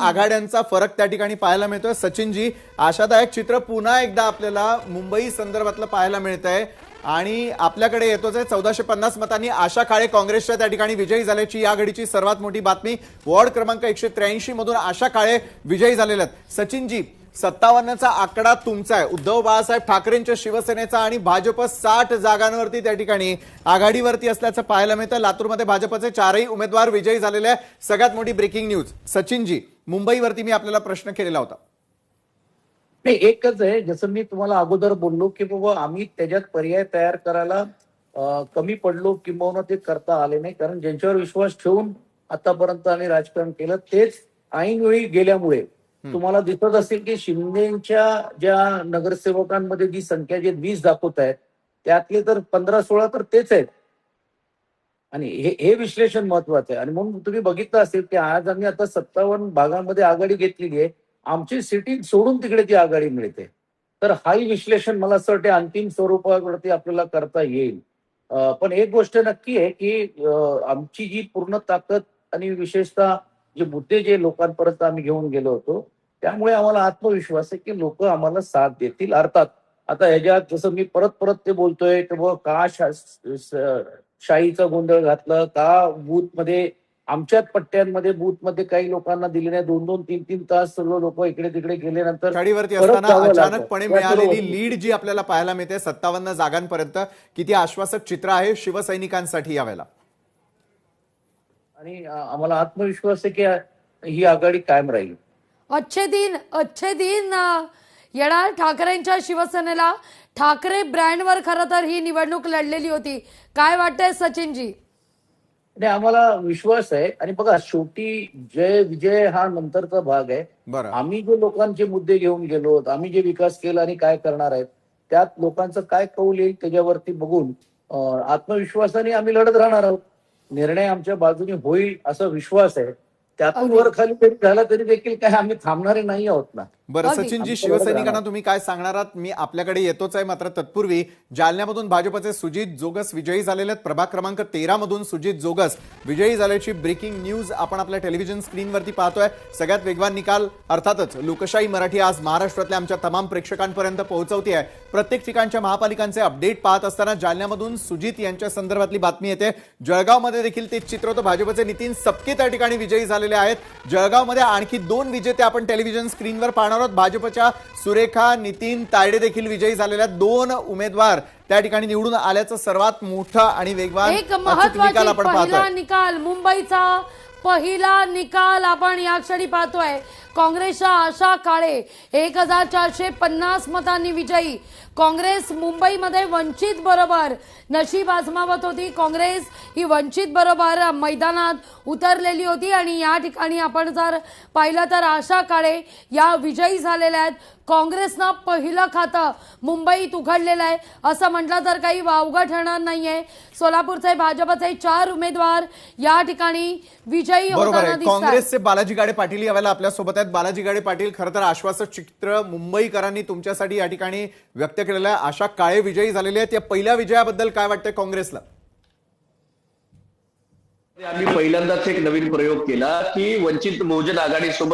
आघाड्यांचा फरक त्या ठिकाणी पाहायला मिळतोय। सचिनजी, आशादायक चित्र पुन्हा एकदा आपल्याला मुंबई संदर्भातलं पाहायला मिळतंय आणि आपल्याकडे येतोच आहे। 1450 मतांनी आशा काळे काँग्रेसच्या त्या ठिकाणी विजयी झाल्याची या घडीची सर्वात मोठी बातमी। वॉर्ड क्रमांक 183 मधून आशा काळे विजयी झालेले आहेत। सचिनजी, 57चा आकडा तुमचा आहे, उद्धव बाळासाहेब ठाकरेंच्या शिवसेनेचा, आणि भाजप 60 जागांवरती त्या ठिकाणी आघाडीवरती असल्याचं पाहायला मिळतं। लातूरमध्ये भाजपचे 4ही उमेदवार विजयी झालेले आहे। सगळ्यात मोठी ब्रेकिंग न्यूज। सचिनजी, मुंबईवरती मी आपल्याला प्रश्न केलेला होता। नाही, एकच आहे, जसं मी तुम्हाला अगोदर बोललो की बाबा आम्ही त्याच्यात पर्याय तयार करायला कमी पडलो, किंबहुना ते करता आले नाही, कारण ज्यांच्यावर विश्वास ठेवून आतापर्यंत आम्ही राजकारण केलं तेच ऐनवेळी गेल्यामुळे तुम्हाला दिसत असेल की शिंदेच्या ज्या नगरसेवकांमध्ये जी संख्या जे 20 दाखवत आहेत त्यातले तर 15-16 तर तेच आहेत, आणि हे विश्लेषण महत्वाचं आहे। आणि म्हणून तुम्ही बघितलं असेल की आज आम्ही आता 57 भागांमध्ये आघाडी घेतलेली आहे, आमची सिटी सोडून तिकडे ती आघाडी मिळते। तर हाही विश्लेषण मला असं वाटते अंतिम स्वरूपावरती आपल्याला करता येईल। पण एक गोष्ट नक्की आहे की आमची जी पूर्ण ताकद आणि विशेषतः जे मुद्दे जे लोकांपर्यंत आम्ही घेऊन गेलो होतो, त्यामुळे आम्हाला आत्मविश्वास आहे की लोक आम्हाला साथ देतील। अर्थात आता ह्याच्यात जसं मी परत परत ते बोलतोय तेव्हा का शाहीचा गोंधळ घातलं का, बूथमध्ये आमच्याच पट्ट्यांमध्ये बूथमध्ये काही लोकांना दिले नाही, 2-2, 3-3 तास सर्व लोक इकडे तिकडे गेल्यानंतर आघाडीवरती असताना अचानकपणे मिळालेली लीड जी आपल्याला पाहायला मिळते 57 जागांपर्यंत, किती आश्वासक चित्र आहे शिवसैनिकांसाठी यावेळेला? आणि आम्हाला आत्मविश्वास आहे की ही आघाडी कायम राहील। अच्छे दिन येणार ठाकरेंच्या शिवसेनेला। ठाकरे ब्रँडवर खरं तर ही निवडणूक लढलेली होती, काय वाटतंय सचिनजी? आणि आम्हाला विश्वास आहे, आणि बघा शेवटी जय विजय हा नंतरचा भाग आहे। आम्ही जे लोकांचे मुद्दे घेऊन गेलो, आम्ही जे विकास केला आणि काय करणार आहेत, त्यात लोकांचं काय कौल येईल त्याच्यावरती बघून आत्मविश्वासाने आम्ही लढत राहणार आहोत। निर्णय आमच्या बाजूने होईल असा विश्वास आहे। त्यातून वर खाली तरी झाला तरी देखील काय आम्ही थांबणारे नाही आहोत ना। बरं सचिनजी, शिवसैनिकांना तुम्ही काय सांगणार आहात? मी आपल्याकडे येतोच आहे, मात्र तत्पूर्वी जालन्यामधून भाजपचे सुजित जोगस विजयी झालेले आहेत। प्रभाग क्रमांक 13 मधून सुजित जोगस विजयी झाल्याची ब्रेकिंग न्यूज आपण आपल्या टेलिव्हिजन स्क्रीनवरती पाहतोय। सगळ्यात वेगवान निकाल अर्थातच लोकशाही मराठी आज महाराष्ट्रातल्या आमच्या तमाम प्रेक्षकांपर्यंत पोहोचवते आहे। प्रत्येक ठिकाणच्या महापालिकांचे अपडेट पाहत असताना जालन्यामधून सुजित यांच्या संदर्भातली बातमी येते। जळगावमध्ये देखील तेच चित्र होतं, भाजपचे नितीन सपके त्या ठिकाणी विजयी झालेले आहेत। जळगावमध्ये आणखी 2 विजेते आपण टेलिव्हिजन स्क्रीनवर पाहणार आहोत। भाजपच्या सुरेखा नितीन तायडे देखील विजयी झालेल्या 2 उमेदवार त्या ठिकाणी निवडून आल्याचं सर्वात मोठा आणि वेगवान निकाल आपण पाहतोय। निकाल मुंबईचा पहिला निकाल आपण या क्षणी पाहतोय। काँग्रेसच्या आशा काळे 1450 मतांनी विजयी। काँग्रेस मुंबईमध्ये वंचित बरोबर नशीब आजमावत होती। काँग्रेस ही वंचित बरोबर मैदानात उतरलेली होती, आणि या ठिकाणी आपण जर पाहिलं तर आशा काळे या विजयी झालेल्या आहेत। काँग्रेसनं पहिलं खातं मुंबईत उघडलेलं आहे असं म्हटलं तर काही वावगं ठरणार नाहीये। सोलापूरचे भाजपचे 4 उमेदवार या ठिकाणी विजयी होताना दिसतात। काँग्रेसचे बालाजी गाडे पाटील यावेळेला आपल्यासोबत आहेत। बालाजी गाडे पाटील, खरं तर आश्वासक चित्र मुंबईकरांनी तुमच्यासाठी या ठिकाणी व्यक्त केलेलं आहे। आशा काळे विजयी झालेले आहेत, या पहिल्या विजयाबद्दल काय वाटतंय काँग्रेसला? आम्ही पहिल्यांदाच एक नवीन प्रयोग केला की वंचित बहुजन आघाडीसोबत